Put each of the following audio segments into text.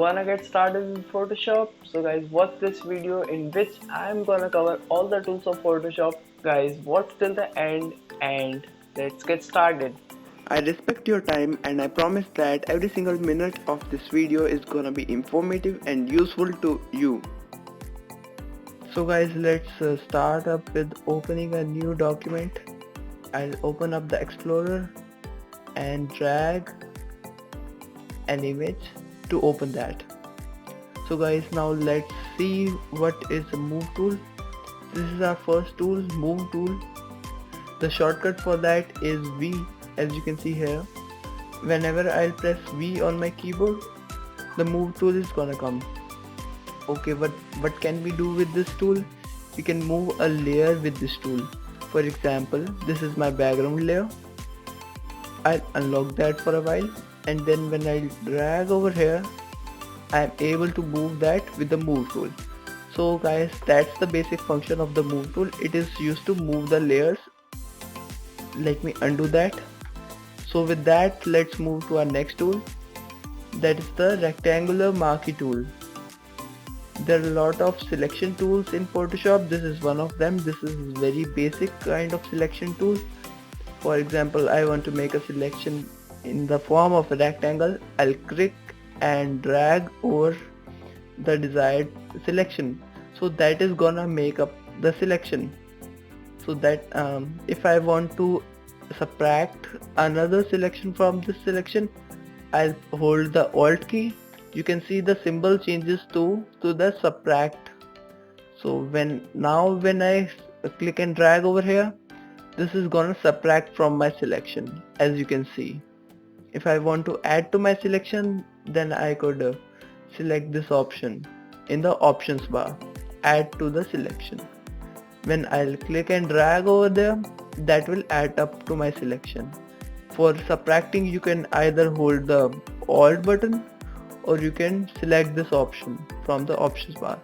wanna get started in Photoshop? So guys, watch this video in which I'm gonna cover all the tools of Photoshop. Guys, watch till the end and let's get started. I respect your time and I promise that every single minute of this video is gonna be informative and useful to you. So guys, let's start up with opening a new document. I'll open up the Explorer and drag an image to open that. So guys, now let's see what is the Move tool. This is our first tool, Move tool. The shortcut for that is V, as you can see here. Whenever I'll press V on my keyboard, the Move tool is gonna come. Okay, what can we do with this tool? We can move a layer with this tool. For example, this is my background layer. I'll unlock that for a while, and then when I drag over here, I am able to move that with the Move tool. So guys, that's the basic function of the Move tool. It is used to move the layers. Let me undo that. So with that, let's move to our next tool. That is the Rectangular Marquee tool. There are a lot of selection tools in Photoshop. This is one of them. This is very basic kind of selection tool. For example, I want to make a selection in the form of a rectangle. I'll click and drag over the desired selection. So that is gonna make up the selection. So that if I want to subtract another selection from this selection, I'll hold the Alt key. You can see the symbol changes to the subtract. So when I click and drag over here, this is gonna subtract from my selection, as you can see. If I want to add to my selection, then I could select this option in the options bar, add to the selection. When I'll click and drag over there, that will add up to my selection. For subtracting, you can either hold the Alt button or you can select this option from the options bar.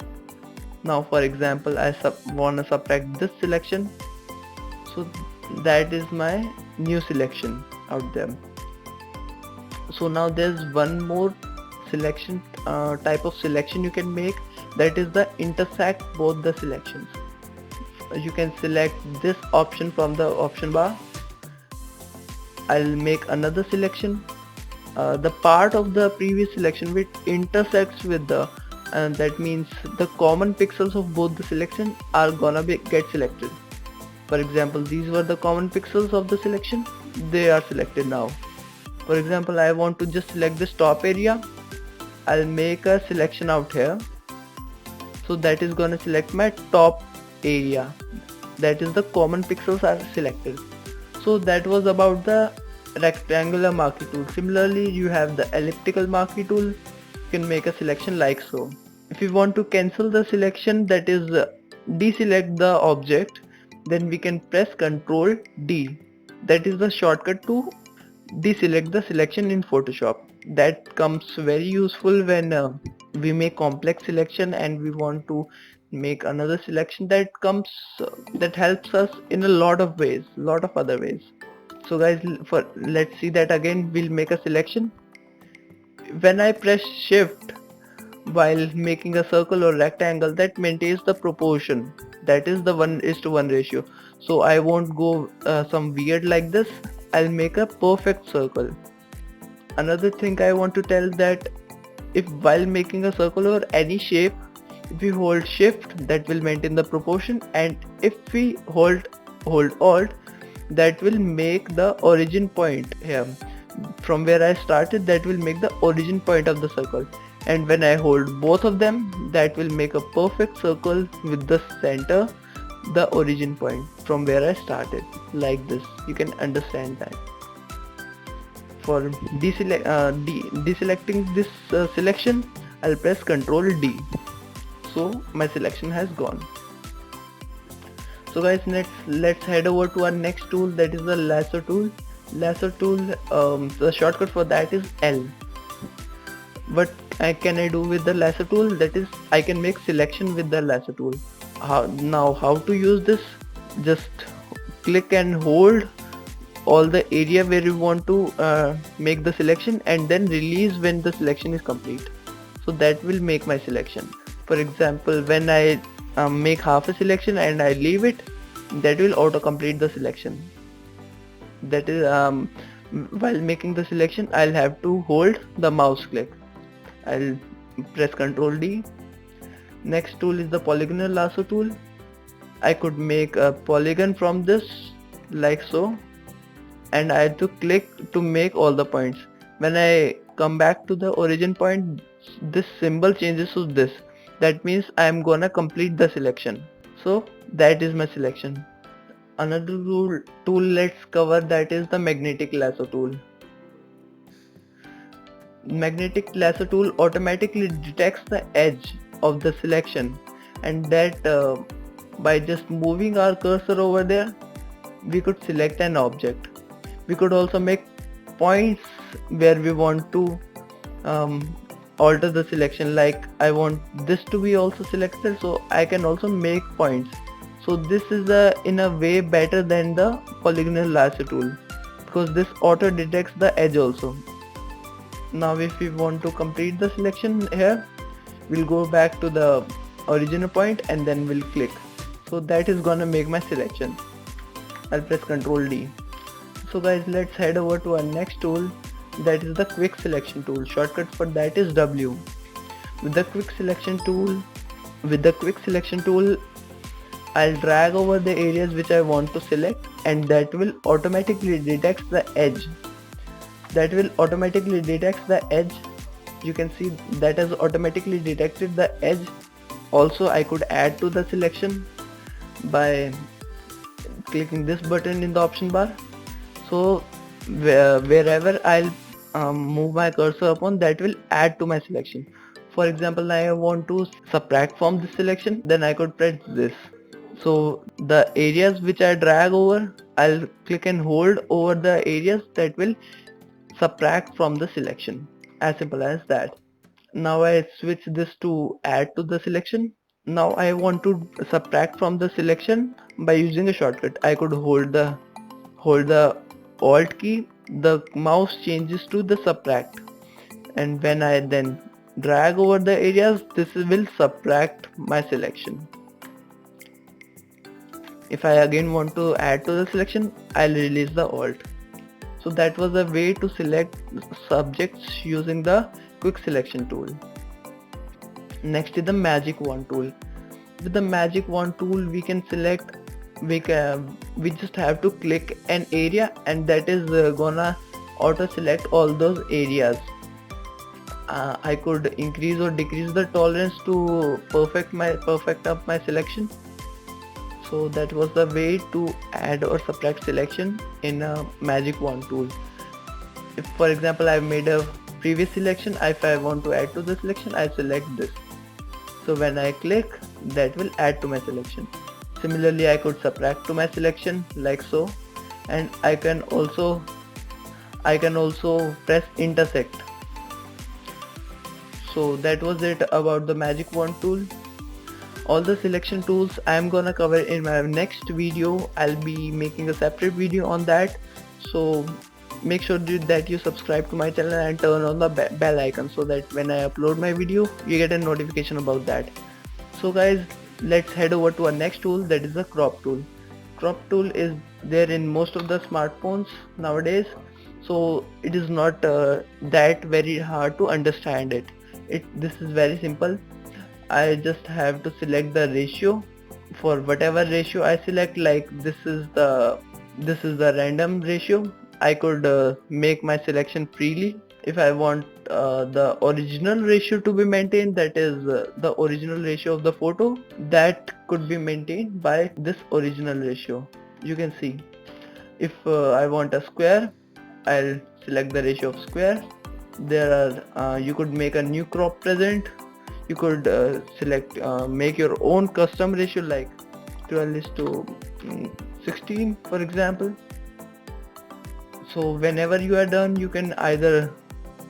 Now for example, I wanna subtract this selection, so that is my new selection out there. So now there's one more selection type of selection you can make, that is the intersect both the selections. You can select this option from the option bar. I'll make another selection. The part of the previous selection which intersects with the, and that means the common pixels of both the selection are gonna get selected. For example, these were the common pixels of the selection. They are selected now. For example, I want to just select this top area. I'll make a selection out here. So that is gonna select my top area. That is the common pixels are selected. So that was about the Rectangular Marquee tool. Similarly, you have the Elliptical Marquee tool. You can make a selection like so. If you want to cancel the selection, that is deselect the object, then we can press Ctrl D. That is the shortcut to deselect the selection in Photoshop. That comes very useful when we make complex selection and we want to make another selection. That helps us in a lot of ways, lot of other ways. So guys, let's see that again. We'll make a selection. When I press shift while making a circle or rectangle, that maintains the proportion, that is the 1:1 ratio. So I won't go some weird like this. I'll make a perfect circle. Another thing I want to tell, that if while making a circle or any shape, if we hold shift, that will maintain the proportion, and if we hold Alt, that will make the origin point here. From where I started, that will make the origin point of the circle, and when I hold both of them, that will make a perfect circle with the center, the origin point from where I started, like this. You can understand that. For deselecting this selection, I'll press Ctrl D. So my selection has gone. So guys, let's head over to our next tool, that is the Lasso Tool. Lasso Tool, the shortcut for that is L. What can I do with the Lasso Tool? That is, I can make selection with the Lasso Tool. How to use this? Just click and hold all the area where you want to make the selection, and then release when the selection is complete. so that will make my selection. For example, when I make half a selection and I leave it, that will auto complete the selection. That is while making the selection, I'll have to hold the mouse click. I'll press Ctrl D. Next tool is the Polygonal Lasso tool. I could make a polygon from this like so, and I had to click to make all the points. When I come back to the origin point, this symbol changes to this. That means I am gonna complete the selection. So that is my selection. Another tool let's cover, that is the Magnetic Lasso tool. Magnetic Lasso tool automatically detects the edge of the selection, and that by just moving our cursor over there, we could select an object. We could also make points where we want to alter the selection, like I want this to be also selected, so I can also make points. So this is in a way better than the Polygonal Lasso tool, because this auto detects the edge also. Now if we want to complete the selection here, we'll go back to the original point and then we'll click. So that is gonna make my selection. I'll press Ctrl D. So guys, let's head over to our next tool, that is the Quick Selection tool. Shortcut for that is W. With the Quick Selection tool, I'll drag over the areas which I want to select, and that will automatically detect the edge. You can see that has automatically detected the edge. Also, I could add to the selection by clicking this button in the option bar. So wherever I'll move my cursor upon, that will add to my selection. For example, now I want to subtract from this selection, then I could press this. So the areas which I drag over, I'll click and hold over the areas that will subtract from the selection. As simple as that. Now I switch this to add to the selection. Now I want to subtract from the selection by using a shortcut. I could hold the Alt key, the mouse changes to the subtract, and when I then drag over the areas, this will subtract my selection. If I again want to add to the selection, I'll release the Alt. So that was a way to select subjects using the Quick Selection tool. Next is the Magic Wand tool. With the Magic Wand tool, we can select, we just have to click an area, and that is gonna auto select all those areas. I could increase or decrease the tolerance to perfect up my selection. So that was the way to add or subtract selection in a Magic Wand tool. If for example I've made a previous selection, if I want to add to the selection, I select this. So when I click, that will add to my selection. Similarly, I could subtract to my selection like so, and I can also press intersect. So that was it about the Magic Wand tool. All the selection tools I am gonna cover in my next video. I'll be making a separate video on that, so make sure that you subscribe to my channel and turn on the bell icon, so that when I upload my video, you get a notification about that. So guys, let's head over to our next tool, that is the Crop tool. Crop tool is there in most of the smartphones nowadays, so it is not that very hard to understand it. This is very simple. I just have to select the ratio. For whatever ratio I select, like this is the random ratio, I could make my selection freely. If I want the original ratio to be maintained, that is the original ratio of the photo, that could be maintained by this original ratio. You can see, if I want a square, I'll select the ratio of square. There are you could make a new crop present. You could make your own custom ratio, like 12:16 for example. So whenever you are done, you can either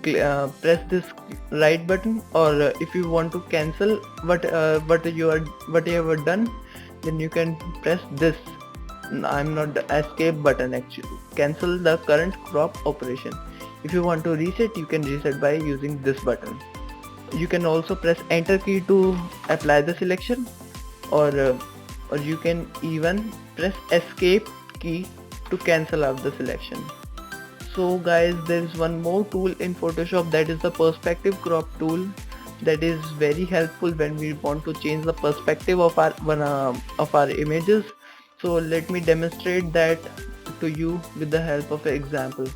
press this right button, or if you want to cancel what you have done, then you can press this. I'm not the escape button, actually cancel the current crop operation. If you want to reset, you can reset by using this button. You can also press enter key to apply the selection, or you can even press escape key to cancel out the selection. So guys, there is one more tool in Photoshop, that is the perspective crop tool, that is very helpful when we want to change the perspective of our images. So let me demonstrate that to you with the help of an example.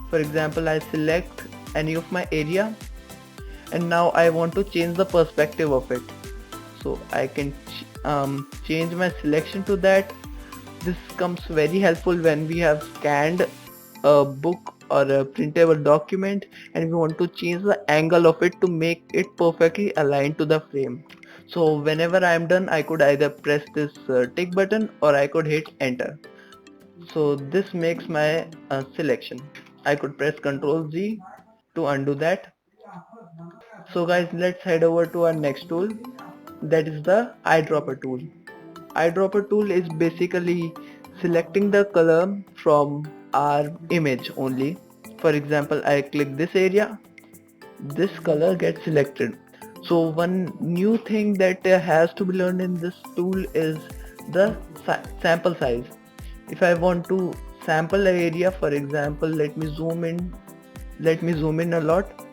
For example, I select any of my area and now I want to change the perspective of it. So I can change my selection to that. This comes very helpful when we have scanned a book or a printable document and we want to change the angle of it to make it perfectly aligned to the frame. So whenever I am done, I could either press this tick button or I could hit enter. So this makes my selection. I could press Ctrl Z to undo that. So guys, let's head over to our next tool, that is the Eyedropper tool. Eyedropper tool is basically selecting the color from our image only. For example, I click this area, this color gets selected. So one new thing that has to be learned in this tool is the sample size. If I want to sample an area, for example, let me zoom in a lot.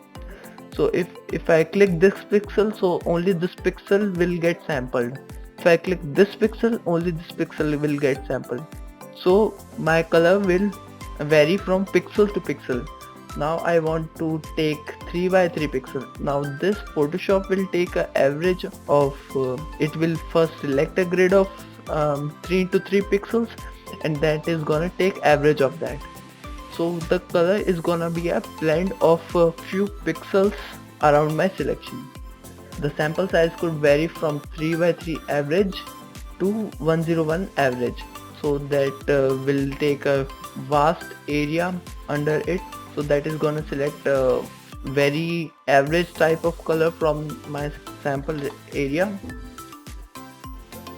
So if I click this pixel, so only this pixel will get sampled. If I click this pixel, only this pixel will get sampled. So my color will vary from pixel to pixel. Now I want to take 3 by 3 pixel. Now this Photoshop will take an average of it will first select a grid of 3 into 3 pixels, and that is gonna take average of that. So the color is gonna be a blend of a few pixels around my selection. The sample size could vary from 3 by 3 average to 101 average. So that will take a vast area under it. So that is gonna select a very average type of color from my sample area.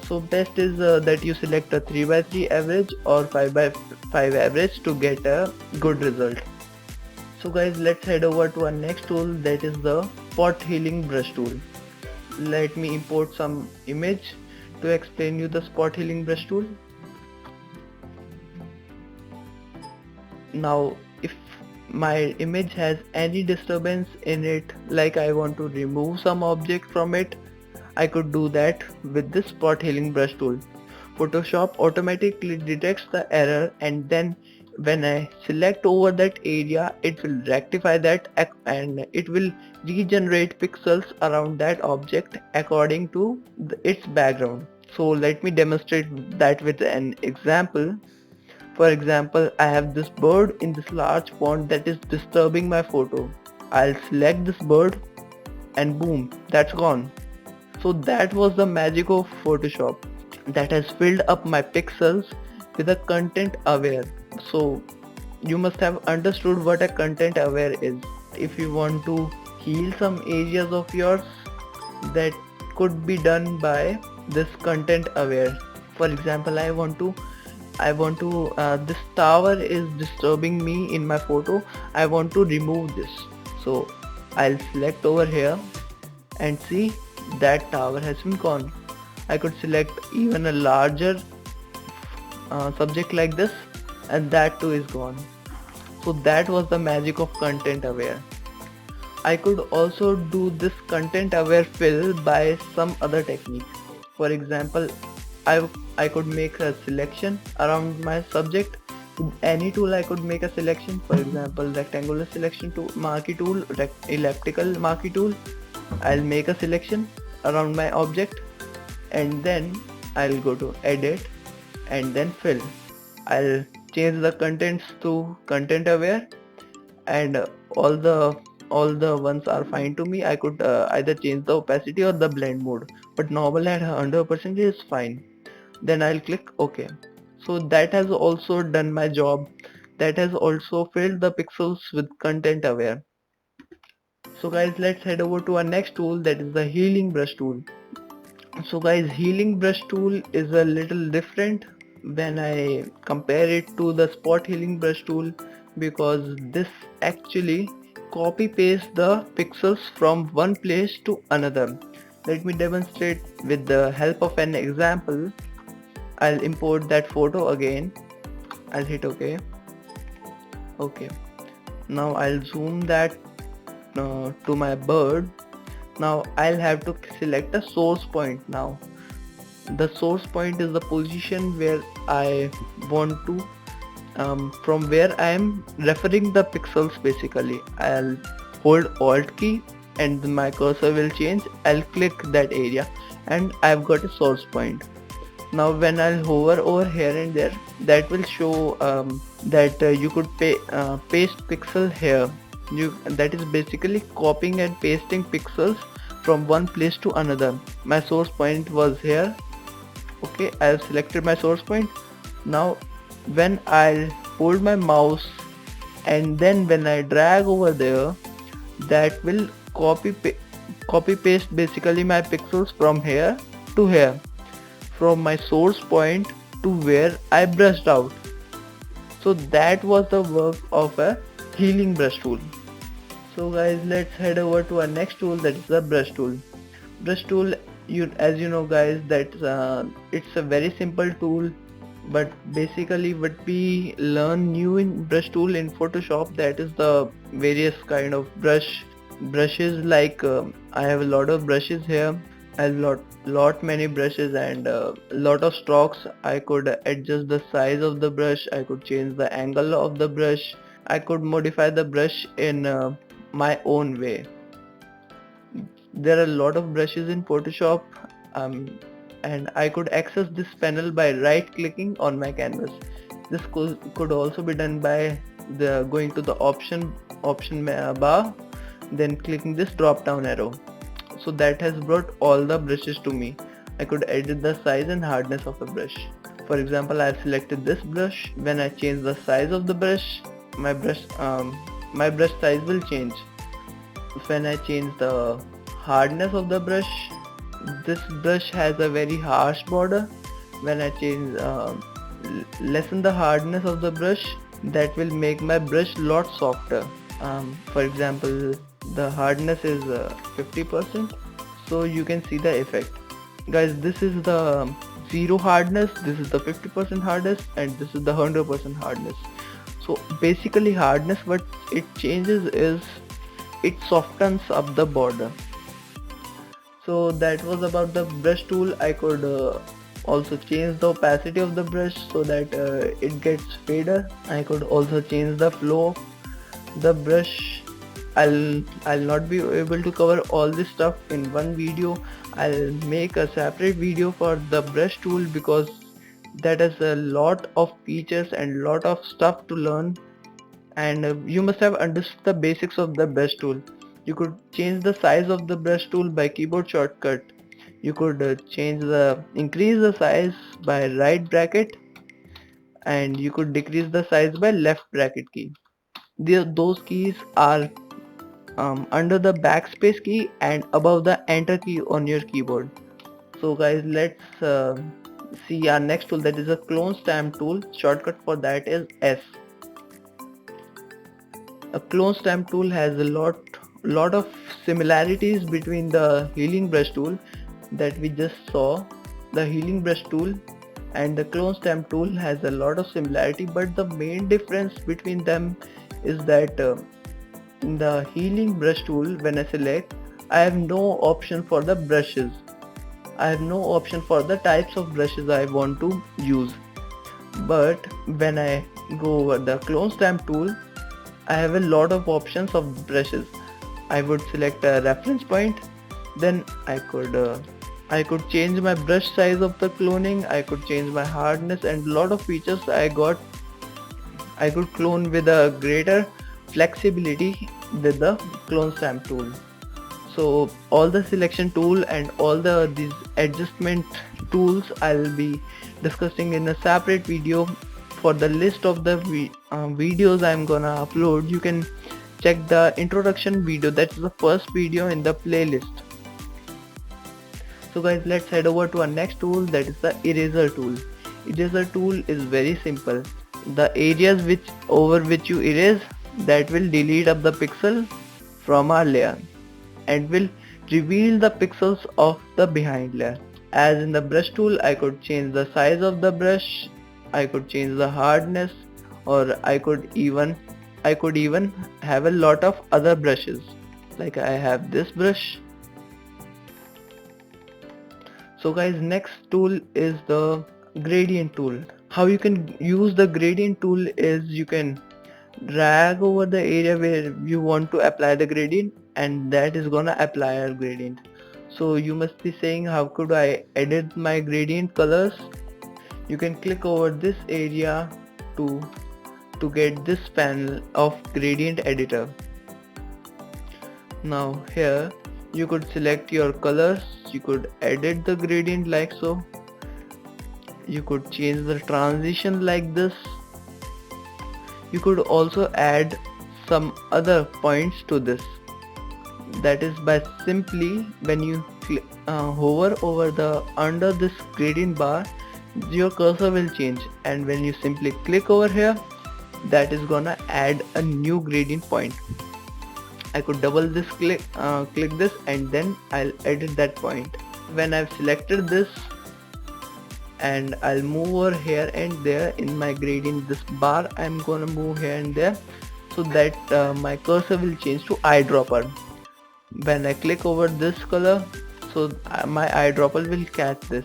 So best is that you select a 3 by 3 average or 5 by 5 average to get a good result. So guys, let's head over to our next tool, that is the spot healing brush tool. Let me import some image to explain you the spot healing brush tool. Now if my image has any disturbance in it, like I want to remove some object from it, I could do that with this spot healing brush tool. Photoshop automatically detects the error, and then when I select over that area, it will rectify that and it will regenerate pixels around that object according to its background. So let me demonstrate that with an example. For example, I have this bird in this large font that is disturbing my photo. I'll select this bird and boom, that's gone. So that was the magic of Photoshop, that has filled up my pixels with a content aware. So you must have understood what a content aware is. If you want to heal some areas of yours, that could be done by this content aware. For example, I want to this tower is disturbing me in my photo. I want to remove this. So I'll select over here and see that tower has been gone. I could select even a larger subject like this, and that too is gone. So that was the magic of content aware. I could also do this content aware fill by some other technique. For example, I could make a selection around my subject. With any tool I could make a selection. For example, rectangular selection tool, Marquee tool, elliptical Marquee tool. I'll make a selection around my object, and then I'll go to edit and then fill. I'll change the contents to content aware, and all the ones are fine to me. I could either change the opacity or the blend mode, but normal at 100% is fine. Then I'll click OK. So that has also done my job. That has also filled the pixels with content aware. So guys, let's head over to our next tool, that is the healing brush tool. So guys, healing brush tool is a little different when I compare it to the spot healing brush tool, because this actually copy paste the pixels from one place to another. Let me demonstrate with the help of an example. I'll import that photo again. I'll hit OK. Okay. Now I'll zoom that to my bird. Now I'll have to select a source point. Now the source point is the position where I want to from where I am referring the pixels. Basically I'll hold Alt key and my cursor will change. I'll click that area and I've got a source point. Now when I'll hover over here and there, that will show that you could paste pixel here. That is basically copying and pasting pixels from one place to another. My source point was here. Okay, I have selected my source point. Now when I hold my mouse and then when I drag over there, that will copy paste basically my pixels from here to here, from my source point to where I brushed out. So that was the work of a healing brush tool. So guys, let's head over to our next tool, that is the brush tool. Brush tool, as you know guys, that it's a very simple tool, but basically what we learn new in brush tool in Photoshop, that is the various kind of brushes. Like I have a lot of brushes here. I have lot many brushes and lot of strokes. I could adjust the size of the brush, I could change the angle of the brush, I could modify the brush in my own way. There are a lot of brushes in Photoshop, and I could access this panel by right clicking on my canvas. This could also be done by going to the option bar, then clicking this drop down arrow. So that has brought all the brushes to me. I could edit the size and hardness of a brush. For example, I have selected this brush. When I change the size of the brush, my brush size will change. When I change the hardness of the brush, this brush has a very harsh border. When I change lessen the hardness of the brush, that will make my brush lot softer. For example, the hardness is 50%, so you can see the effect. Guys, this is the 0 hardness, this is the 50% hardness, and this is the 100% hardness. So basically hardness, what it changes is it softens up the border. So that was about the brush tool. I could also change the opacity of the brush so that it gets fader. I could also change the flow of the brush. I'll not be able to cover all this stuff in one video. I'll make a separate video for the brush tool because that has a lot of features and lot of stuff to learn, and you must have understood the basics of the brush tool. You could change the size of the brush tool by keyboard shortcut. You could increase the size by right bracket, and you could decrease the size by left bracket key. Those keys are under the backspace key and above the enter key on your keyboard. So guys, let's see our next tool, that is a clone stamp tool. Shortcut for that is S. A clone stamp tool has a lot of similarities between the healing brush tool that we just saw. The healing brush tool and the clone stamp tool has a lot of similarity, but the main difference between them is that in the healing brush tool, when I select, I have no option for the brushes. I have no option for the types of brushes I want to use. But when I go over the clone stamp tool, I have a lot of options of brushes. I would select a reference point, then I could change my brush size of the cloning, I could change my hardness, and lot of features I could clone with a greater flexibility with the clone stamp tool. So all the selection tool and all these adjustment tools I'll be discussing in a separate video. For the list of the videos I'm gonna upload, you can check the introduction video. That's the first video in the playlist. So guys, let's head over to our next tool, that is the eraser tool. Eraser tool is very simple. The areas over which you erase, that will delete up the pixel from our layer and will reveal the pixels of the behind layer. As in the brush tool, I could change the size of the brush, I could change the hardness, or I could even have a lot of other brushes. Like I have this brush. So guys, next tool is the gradient tool. How you can use the gradient tool is you can drag over the area where you want to apply the gradient, and that is gonna apply a gradient. So you must be saying, how could I edit my gradient colors? You can click over this area to get this panel of gradient editor. Now here you could select your colors, you could edit the gradient like so, you could change the transition like this. You could also add some other points to this. That is by simply when you hover over the under this gradient bar, your cursor will change, and when you simply click over here, that is gonna add a new gradient point. I could double this click this, and then I'll edit that point. When I've selected this, and I'll move over here and there in my gradient, this bar I'm gonna move here and there, so that my cursor will change to eyedropper. When I click over this color, so my eyedropper will catch this.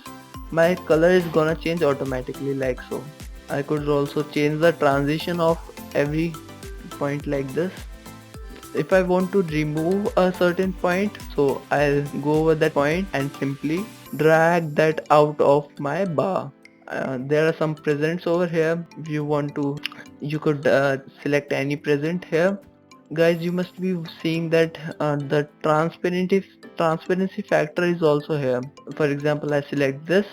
My color is gonna change automatically like so. I could also change the transition of every point like this. If I want to remove a certain point, so I'll go over that point and simply drag that out of my bar. There are some presents over here. If you want to, you could select any present here. Guys, you must be seeing that the transparency factor is also here. For example, I select this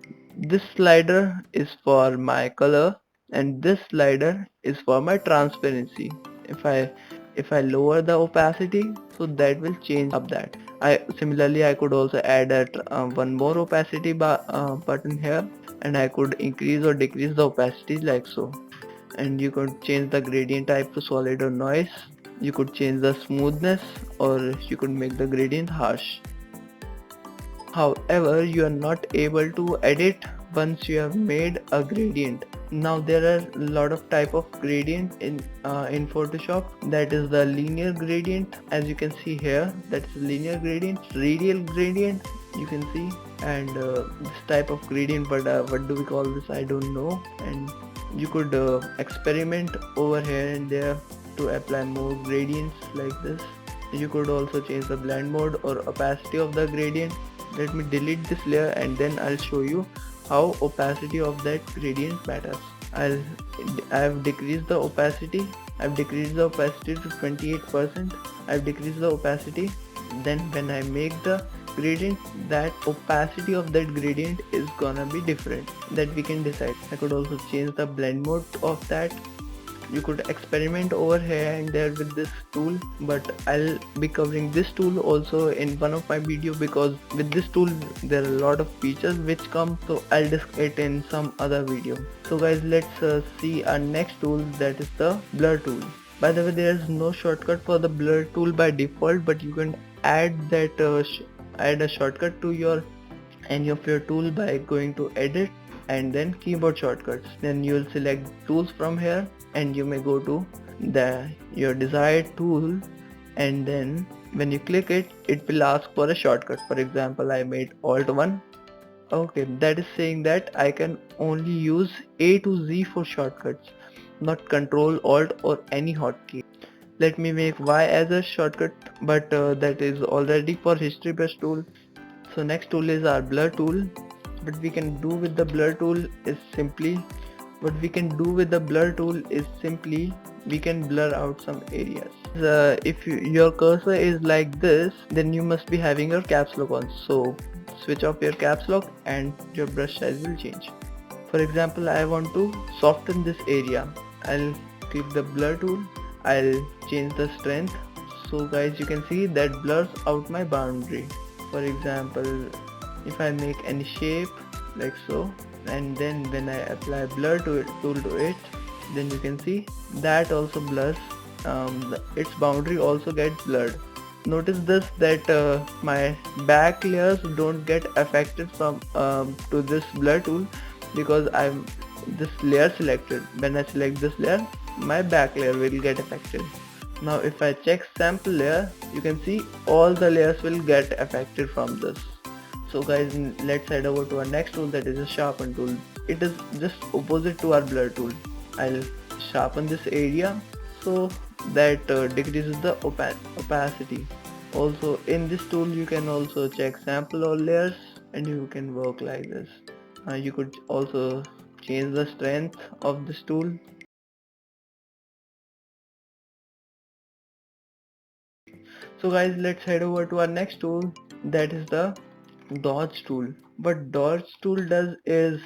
slider is for my color, and this slider is for my transparency. If I lower the opacity, so that will change up that. I could also add one more opacity button here, and I could increase or decrease the opacity like so. And you could change the gradient type to solid or noise. You could change the smoothness, or you could make the gradient harsh. However, you are not able to edit once you have made a gradient. Now there are a lot of type of gradient in Photoshop. That is the linear gradient, as you can see here. That is linear gradient, radial gradient, you can see, and this type of gradient. But what do we call this? I don't know. And you could experiment over here and there to apply more gradients like this. You could also change the blend mode or opacity of the gradient. Let me delete this layer, and then I'll show you how opacity of that gradient matters. I've decreased the opacity. I've decreased the opacity to 28%. I've decreased the opacity. Then when I make the gradient, that opacity of that gradient is gonna be different, that we can decide. I could also change the blend mode of that. You could experiment over here and there with this tool, but I'll be covering this tool also in one of my video, because with this tool there are a lot of features which come, so I'll discuss it in some other video. So guys, let's see our next tool, that is the blur tool. By the way, there is no shortcut for the blur tool by default, but you can add that add a shortcut to your any of your tool by going to edit and then keyboard shortcuts. Then you will select tools from here, and you may go to your desired tool, and then when you click it, it will ask for a shortcut. For example, I made Alt 1. Okay, that is saying that I can only use A to Z for shortcuts, not Control Alt or any hotkey. Let me make Y as a shortcut, but that is already for history brush tool. So next tool is our blur tool. What we can do with the blur tool is simply we can blur out some areas. If your cursor is like this, then you must be having your caps lock on. So switch off your caps lock and your brush size will change. For example, I want to soften this area. I'll click the blur tool. I'll change the strength. So guys, you can see that blurs out my boundary. For example, if I make any shape like so, and then when I apply blur tool to it, then you can see that also blurs its boundary also gets blurred. Notice this, that my back layers don't get affected from to this blur tool, because I'm this layer selected. When I select this layer, my back layer will get affected. Now if I check sample layer, you can see all the layers will get affected from this. So guys, let's head over to our next tool, that is a Sharpen tool. It is just opposite to our blur tool. I'll sharpen this area so that decreases the opacity. Also in this tool you can also check sample or layers, and you can work like this. You could also change the strength of this tool. So guys, let's head over to our next tool, that is the Dodge tool. What Dodge tool does is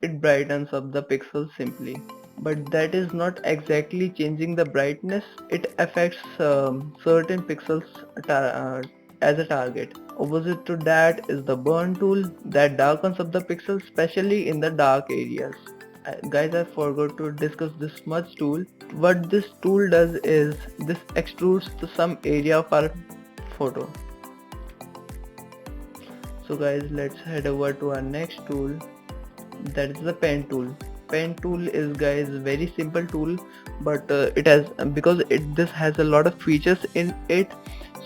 it brightens up the pixels simply, but that is not exactly changing the brightness. It affects certain pixels as a target. Opposite to that is the Burn tool, that darkens up the pixels, especially in the dark areas. Guys, I forgot to discuss this Smudge tool. What this tool does is this extrudes to some area of our photo. So guys, let's head over to our next tool, that is the pen tool. Pen tool is, guys, very simple tool, but it has, because this has a lot of features in it,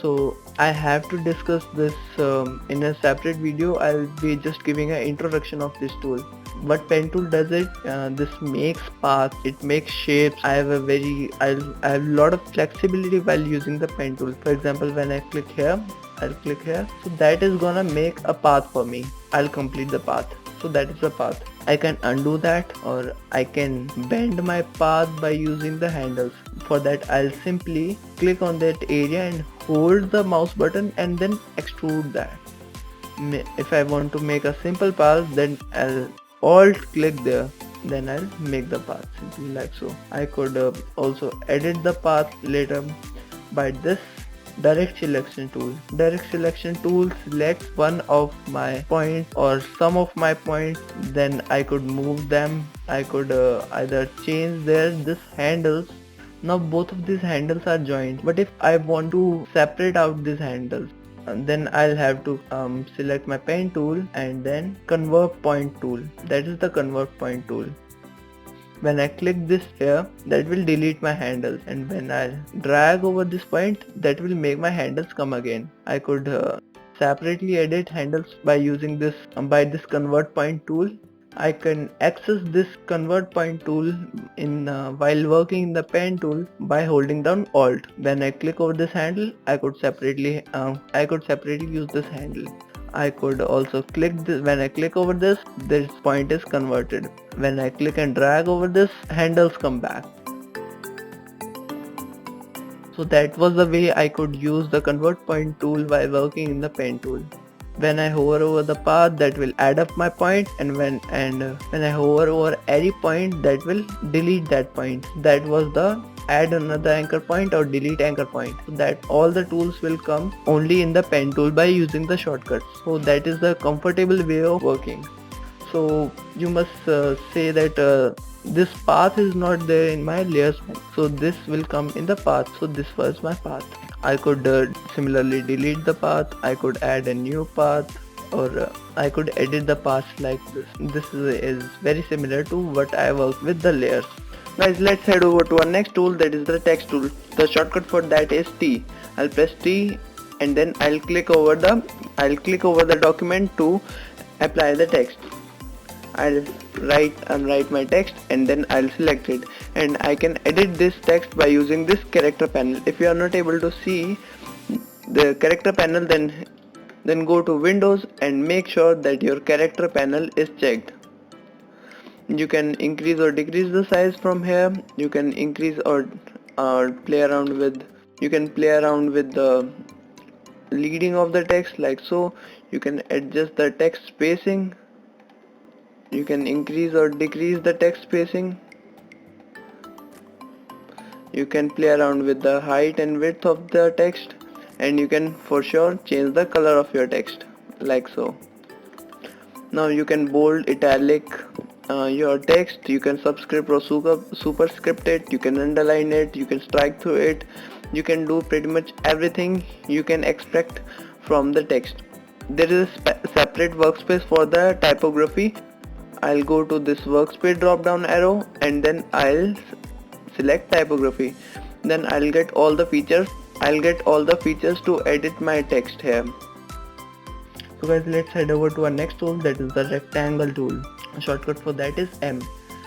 so I have to discuss this in a separate video. I'll be just giving an introduction of this tool. What pen tool does it, this makes paths, it makes shapes. I have a lot of flexibility while using the pen tool. For example, when I click here, I'll click here, so that is gonna make a path for me. I'll complete the path. So that is the path. I can undo that, or I can bend my path by using the handles. For that, I'll simply click on that area and hold the mouse button and then extrude that. If I want to make a simple path, then I'll alt click there, then I'll make the path simply like so. I could also edit the path later by this direct selection tool. Direct selection tool selects one of my points or some of my points, then I could move them. I could either change this handles. Now both of these handles are joined, but if I want to separate out these handles, then I'll have to select my pen tool and then convert point tool. That is the convert point tool. When I click this here, that will delete my handles, and when I drag over this point, that will make my handles come again. I could separately edit handles by using this by this convert point tool. I can access this convert point tool in while working in the pen tool by holding down Alt. When I click over this handle, I could separately use this handle. I could also click this. When I click over this point is converted. When I click and drag over this, handles come back. So that was the way I could use the convert point tool while working in the pen tool. When I hover over the path, that will add up my point, and when I hover over any point, that will delete that point. That was the add another anchor point or delete anchor point. So that all the tools will come only in the pen tool by using the shortcuts. So that is the comfortable way of working. So you must say that this path is not there in my layers, so this will come in the path. So this was my path. I could similarly delete the path. I could add a new path, or I could edit the path like this. This is very similar to what I work with the layers. Guys, let's head over to our next tool, that is the text tool. The shortcut for that is T. I'll press T and then I'll click over the document to apply the text. I'll write my text and then I'll select it, and I can edit this text by using this character panel. If you are not able to see the character panel, then go to Windows and make sure that your character panel is checked. You can increase or decrease the size from here. You can increase or play around with the leading of the text like so. You can adjust the text spacing. You can increase or decrease the text spacing. You can play around with the height and width of the text, and you can for sure change the color of your text like so. Now you can bold, italic, your text. You can subscript or superscript it, you can underline it, you can strike through it, you can do pretty much everything you can expect from the text. There is a separate workspace for the typography. I'll go to this workspace drop down arrow and then I'll select typography. Then I'll get all the features to edit my text here. So guys, let's head over to our next tool, that is the rectangle tool. A shortcut for that is M.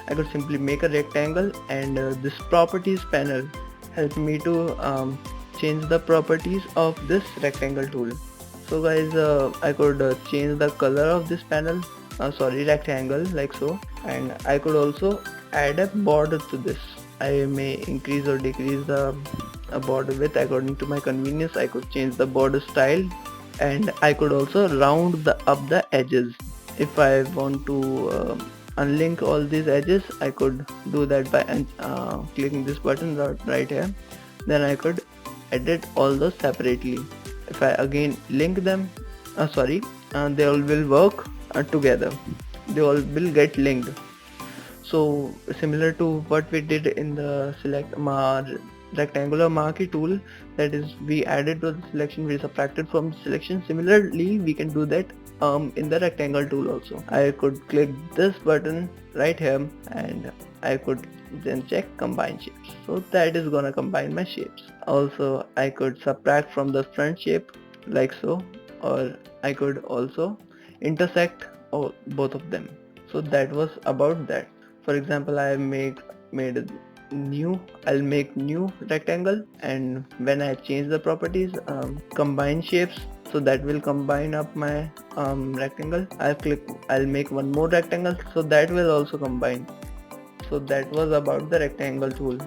I could simply make a rectangle, and this properties panel helps me to change the properties of this rectangle tool. So guys, I could change the color of this panel, rectangle, like so, and I could also add a border to this. I may increase or decrease the border width according to my convenience. I could change the border style, and I could also round up the edges. If I want to unlink all these edges, I could do that by clicking this button right here. Then I could edit all those separately. If I again link them, they all will work together. They all will get linked. So similar to what we did in the rectangular Marquee tool, that is, we added to the selection, we subtracted from the selection. Similarly, we can do that in the rectangle tool also. I could click this button right here and I could then check combine shapes. So that is gonna combine my shapes. Also, I could subtract from the front shape like so, or I could also intersect both of them. So that was about that. For example, I'll make new rectangle, and when I change the properties, combine shapes, so that will combine up my rectangle. I'll make one more rectangle, so that will also combine. So that was about the rectangle tool.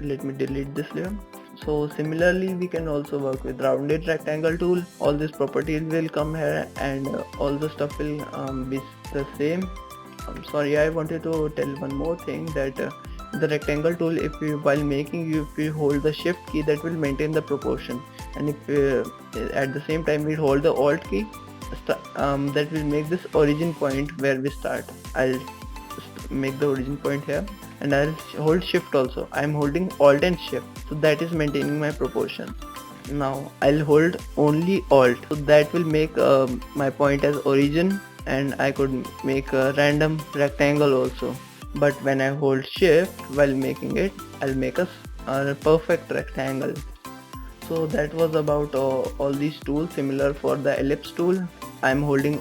Let me delete this layer. So similarly, we can also work with rounded rectangle tool. All these properties will come here, and all the stuff will be the same. I wanted to tell one more thing, that the rectangle tool, while making, if you hold the shift key, that will maintain the proportion, and if at the same time we hold the alt key, that will make this origin point where we start. I'll make the origin point here, and I'll hold shift also. I'm holding alt and shift, so that is maintaining my proportion. Now I'll hold only alt, so that will make my point as origin, and I could make a random rectangle also. But when I hold shift while making it, I'll make a perfect rectangle. So that was about all these tools. Similar for the ellipse tool, I'm holding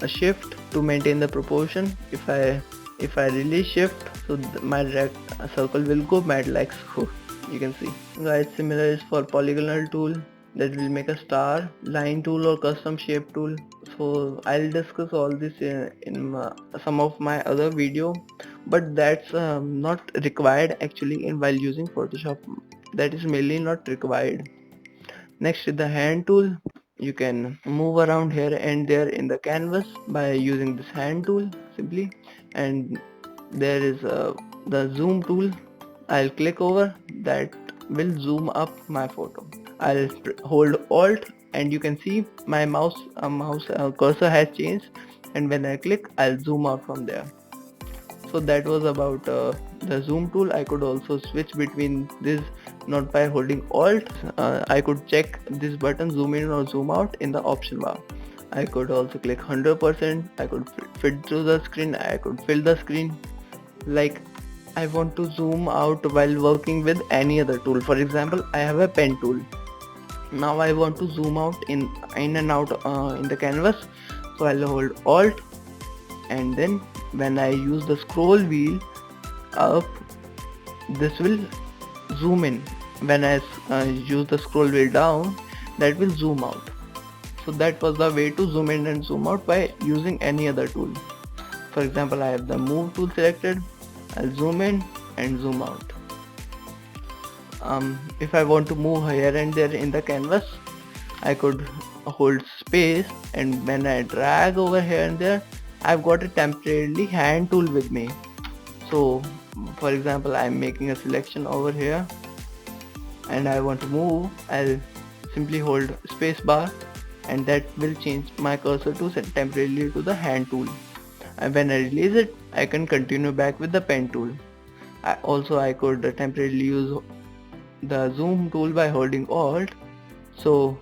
a shift to maintain the proportion. If I release shift, so my circle will go mad like so. You can see. Guys, similar is for polygonal tool, that will make a star, line tool, or custom shape tool. So I'll discuss all this in some of my other video, but that's not required actually while using Photoshop. That is mainly not required. Next is the hand tool. You can move around here and there in the canvas by using this hand tool simply. And there is the zoom tool. I'll click over, that will zoom up my photo. I'll hold alt, and you can see my mouse cursor has changed, and when I click, I'll zoom out from there. So that was about the zoom tool. I could also switch between this, not by holding alt. I could check this button, zoom in or zoom out, in the option bar. I could also click 100%. I could fit through the screen. I could fill the screen. Like, I want to zoom out while working with any other tool. For example, I have a pen tool. Now I want to zoom out in and out in the canvas. So I'll hold alt, and then when I use the scroll wheel up, this will zoom in. When I use the scroll wheel down, that will zoom out. So that was the way to zoom in and zoom out by using any other tool. For example, I have the move tool selected. I'll zoom in and zoom out. If I want to move here and there in the canvas, I could hold space, and when I drag over here and there, I've got a temporarily hand tool with me. So for example, I'm making a selection over here and I want to move. I'll simply hold space bar, and that will change my cursor to set temporarily to the hand tool. and when I release it I can continue back with the pen tool. I could temporarily use the zoom tool by holding alt. So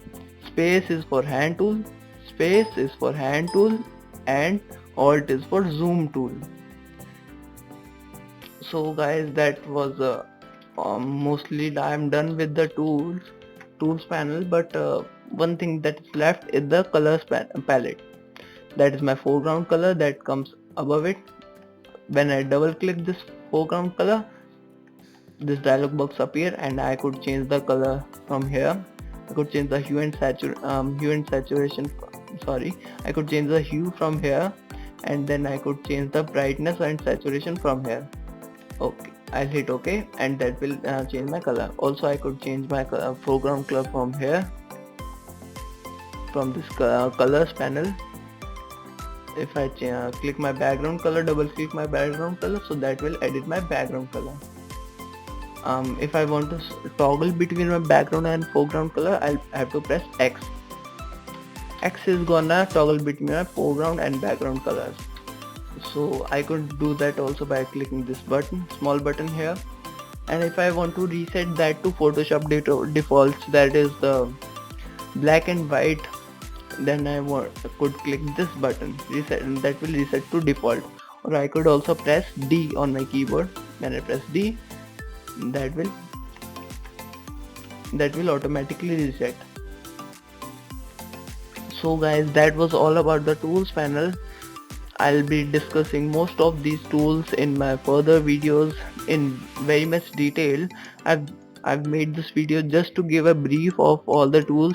space is for hand tool, space is for hand tool, and alt is for zoom tool. So guys, that was mostly I'm done with the tools panel, but one thing that is left is the colors palette. That is my foreground color that comes above it. When I double click this foreground color, this dialog box appear and I could change the color from here. I could change the hue and saturation. Sorry, I could change the hue from here, and then I could change the brightness and saturation from here. Okay, I'll hit OK, and that will change my color. Also, I could change my foreground color from here, from this colors panel. If I click my background color, double click my background color, so that will edit my background color. If I want to toggle between my background and foreground color, I'll have to press X. X is gonna toggle between my foreground and background colors. So I could do that also by clicking this button, small button here. And if I want to reset that to Photoshop defaults, that is the black and white, then I could click this button, reset, and that will reset to default. Or I could also press D on my keyboard. When I press D, that will automatically reset. So guys, that was all about the tools panel. I'll be discussing most of these tools in my further videos in very much detail. I've made this video just to give a brief of all the tools.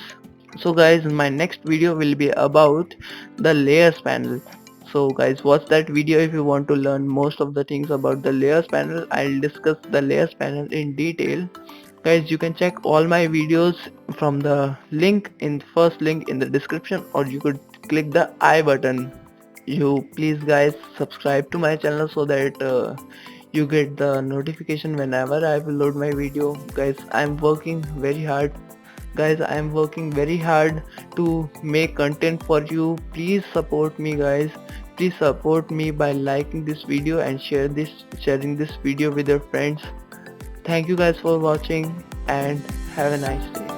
So guys, my next video will be about the layers panel. So guys, watch that video if you want to learn most of the things about the layers panel. I'll discuss the layers panel in detail. Guys, you can check all my videos from the first link in the description, or you could click the I button. You please guys subscribe to my channel so that you get the notification whenever I will load my video. Guys, I'm working very hard. To make content for you. Please support me guys. Please support me by liking this video and sharing this video with your friends. Thank you guys for watching and have a nice day.